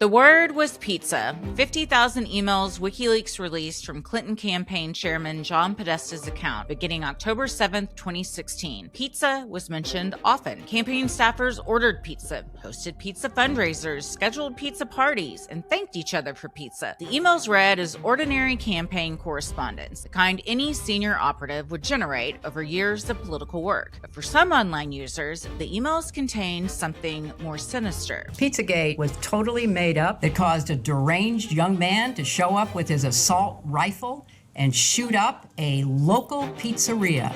The word was pizza. 50,000 emails WikiLeaks released from Clinton campaign chairman John Podesta's account beginning October 7, 2016. Pizza was mentioned often. Campaign staffers ordered pizza, hosted pizza fundraisers, scheduled pizza parties, and thanked each other for pizza. The emails read as ordinary campaign correspondence, the kind any senior operative would generate over years of political work. But for some online users, the emails contained something more sinister. Pizzagate was totally made up. It caused a deranged young man to show up with his assault rifle and shoot up a local pizzeria.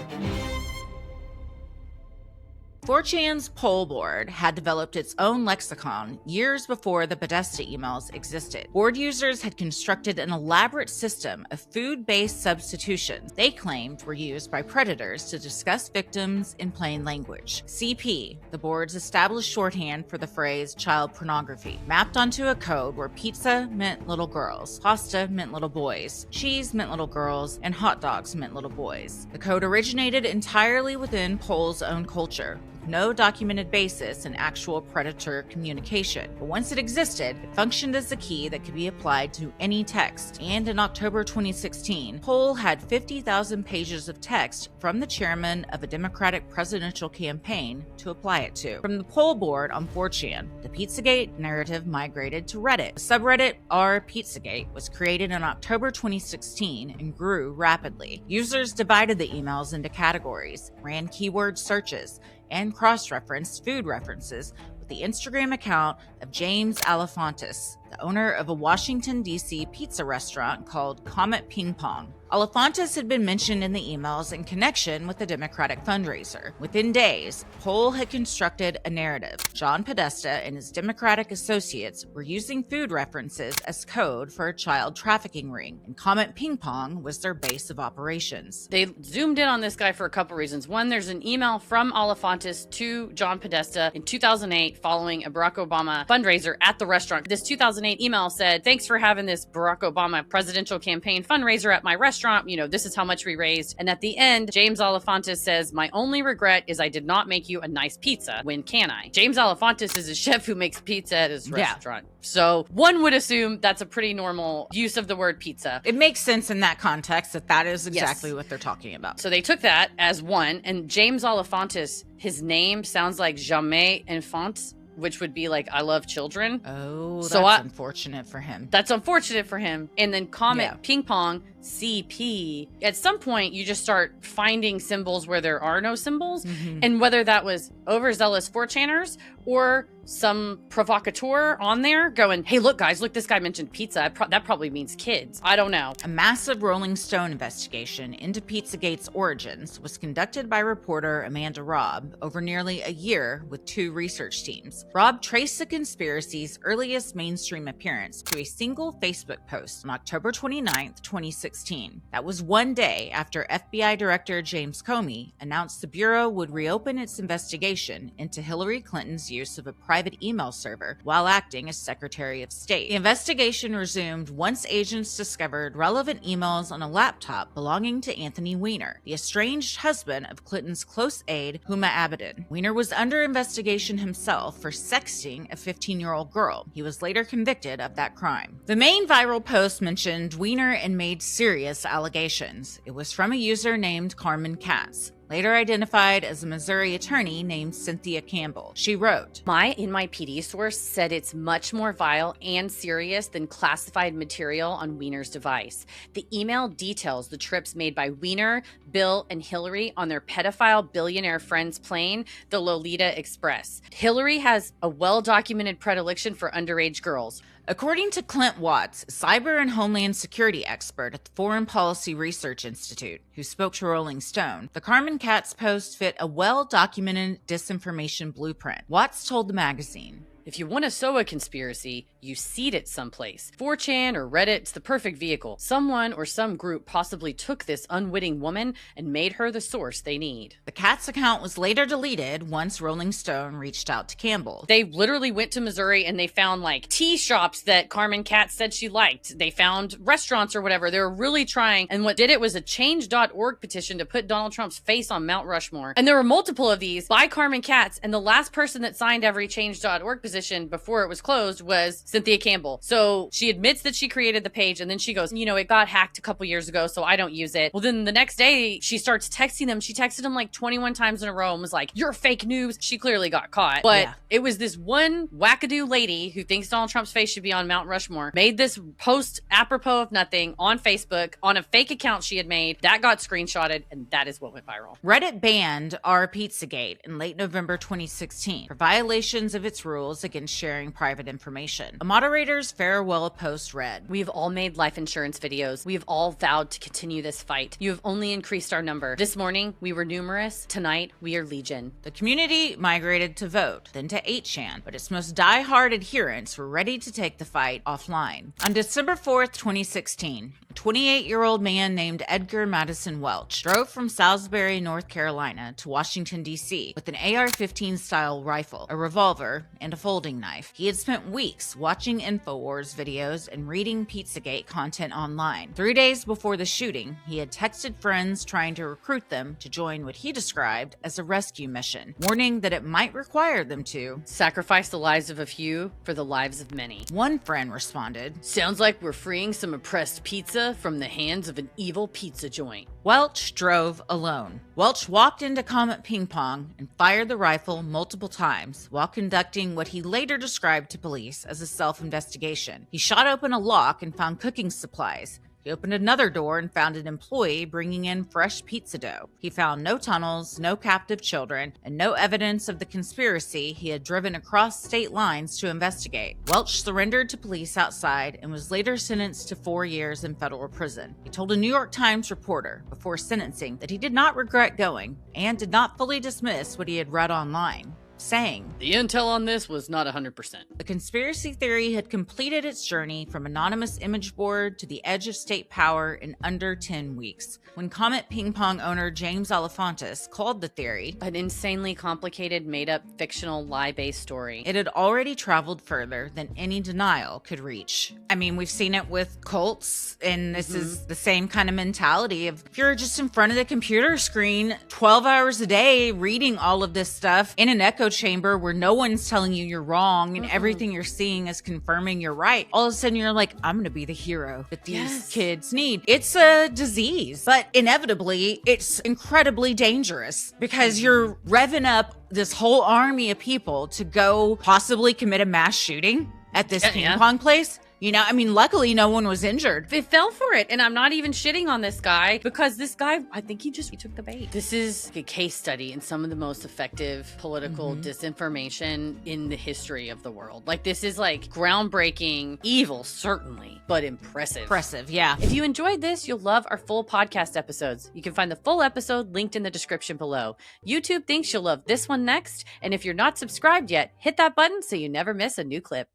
4chan's poll board had developed its own lexicon years before the Podesta emails existed. Board users had constructed an elaborate system of food-based substitutions they claimed were used by predators to discuss victims in plain language. CP, the board's established shorthand for the phrase child pornography, mapped onto a code where pizza meant little girls, pasta meant little boys, cheese meant little girls, and hot dogs meant little boys. The code originated entirely within Poll's own culture, no documented basis in actual predator communication. But once it existed, it functioned as a key that could be applied to any text. And in October 2016, Poll had 50,000 pages of text from the chairman of a Democratic presidential campaign to apply it to. From the poll board on 4chan, the Pizzagate narrative migrated to Reddit. The subreddit r/Pizzagate was created in October 2016 and grew rapidly. Users divided the emails into categories, ran keyword searches, and cross-referenced food references with the Instagram account of James Alefantis, the owner of a Washington, D.C. pizza restaurant called Comet Ping Pong. Alefantis had been mentioned in the emails in connection with the Democratic fundraiser. Within days, Poll had constructed a narrative. John Podesta and his Democratic associates were using food references as code for a child trafficking ring, and Comet Ping Pong was their base of operations. They zoomed in on this guy for a couple reasons. One, there's an email from Alefantis to John Podesta in 2008 following a Barack Obama fundraiser at the restaurant. This 2008 email said, "Thanks for having this Barack Obama presidential campaign fundraiser at my restaurant. You know, this is how much we raised." And at the end, James Alefantis says, "My only regret is I did not make you a nice pizza. When can I?" James Alefantis is a chef who makes pizza at his restaurant. So one would assume that's a pretty normal use of the word pizza. It makes sense in that context that is exactly what they're talking about. So they took that as one, and James Alefantis, his name sounds like Jamais Enfants, which would be like, I love children. Oh, that's unfortunate for him. That's unfortunate for him. And then Comet Ping Pong, CP. At some point, you just start finding symbols where there are no symbols. Mm-hmm. And whether that was overzealous 4chaners or some provocateur on there going, "Hey, look, guys, look, this guy mentioned pizza. That probably means kids." I don't know. A massive Rolling Stone investigation into Pizzagate's origins was conducted by reporter Amanda Robb over nearly a year with 2 research teams. Robb traced the conspiracy's earliest mainstream appearance to a single Facebook post on October 29th, 2016. That was one day after FBI Director James Comey announced the Bureau would reopen its investigation into Hillary Clinton's use of a private email server while acting as Secretary of State. The investigation resumed once agents discovered relevant emails on a laptop belonging to Anthony Weiner, the estranged husband of Clinton's close aide, Huma Abedin. Weiner was under investigation himself for sexting a 15-year-old girl. He was later convicted of that crime. The main viral post mentioned Weiner and made serious allegations. It was from a user named Carmen Katz, later identified as a Missouri attorney named Cynthia Campbell. She wrote, My PD source said it's much more vile and serious than classified material on Weiner's device. The email details the trips made by Weiner, Bill, and Hillary on their pedophile billionaire friend's plane, the Lolita Express. Hillary has a well-documented predilection for underage girls. According to Clint Watts, cyber and homeland security expert at the Foreign Policy Research Institute, who spoke to Rolling Stone, the Carmen Katz post fit a well-documented disinformation blueprint. Watts told the magazine, "If you want to sow a conspiracy, you seed it someplace. 4chan or Reddit, it's the perfect vehicle. Someone or some group possibly took this unwitting woman and made her the source they need." The Katz account was later deleted once Rolling Stone reached out to Campbell. They literally went to Missouri and they found like tea shops that Carmen Katz said she liked. They found restaurants or whatever. They were really trying. And what did it was a change.org petition to put Donald Trump's face on Mount Rushmore. And there were multiple of these by Carmen Katz. And the last person that signed every change.org petition deposition before it was closed was Cynthia Campbell. So she admits that she created the page, and then she goes, it got hacked a couple years ago, so I don't use it. Well, then the next day she starts texting them. She texted them like 21 times in a row and was like, "You're fake news." She clearly got caught. But it was this one wackadoo lady who thinks Donald Trump's face should be on Mount Rushmore, made this post apropos of nothing on Facebook on a fake account she had made. That got screenshotted, and that is what went viral. Reddit banned our Pizzagate in late November 2016 for violations of its rules against sharing private information. A moderator's farewell post read, "We have all made life insurance videos. We have all vowed to continue this fight. You have only increased our number. This morning, we were numerous. Tonight, we are legion." The community migrated to Vote, then to 8chan, but its most die-hard adherents were ready to take the fight offline. On December 4th, 2016, a 28-year-old man named Edgar Maddison Welch drove from Salisbury, North Carolina to Washington, D.C. with an AR-15 style rifle, a revolver, and a folding knife. He had spent weeks watching InfoWars videos and reading Pizzagate content online. 3 days before the shooting, he had texted friends trying to recruit them to join what he described as a rescue mission, warning that it might require them to sacrifice the lives of a few for the lives of many. One friend responded, "Sounds like we're freeing some oppressed pizza from the hands of an evil pizza joint." Welch drove alone. Welch walked into Comet Ping Pong and fired the rifle multiple times while conducting what he later described to police as a self-investigation. He shot open a lock and found cooking supplies. He opened another door and found an employee bringing in fresh pizza dough. He found no tunnels, no captive children, and no evidence of the conspiracy he had driven across state lines to investigate. Welch surrendered to police outside and was later sentenced to 4 years in federal prison. He told a New York Times reporter before sentencing that he did not regret going and did not fully dismiss what he had read online, saying, "The intel on this was not 100%. The conspiracy theory had completed its journey from anonymous image board to the edge of state power in under 10 weeks. When Comet Ping Pong owner James Alefantis called the theory an insanely complicated, made-up, fictional, lie-based story, it had already traveled further than any denial could reach. I mean, we've seen it with cults, and this is the same kind of mentality of if you're just in front of the computer screen 12 hours a day reading all of this stuff in an echo chamber where no one's telling you you're wrong and everything you're seeing is confirming you're right. All of a sudden you're like, I'm gonna be the hero that these kids need. It's a disease, but inevitably it's incredibly dangerous because you're revving up this whole army of people to go possibly commit a mass shooting at this ping pong place. Luckily no one was injured. They fell for it. And I'm not even shitting on this guy because this guy, I think he took the bait. This is a case study in some of the most effective political disinformation in the history of the world. Like, this is like groundbreaking, evil, certainly, but impressive. Impressive, yeah. If you enjoyed this, you'll love our full podcast episodes. You can find the full episode linked in the description below. YouTube thinks you'll love this one next. And if you're not subscribed yet, hit that button so you never miss a new clip.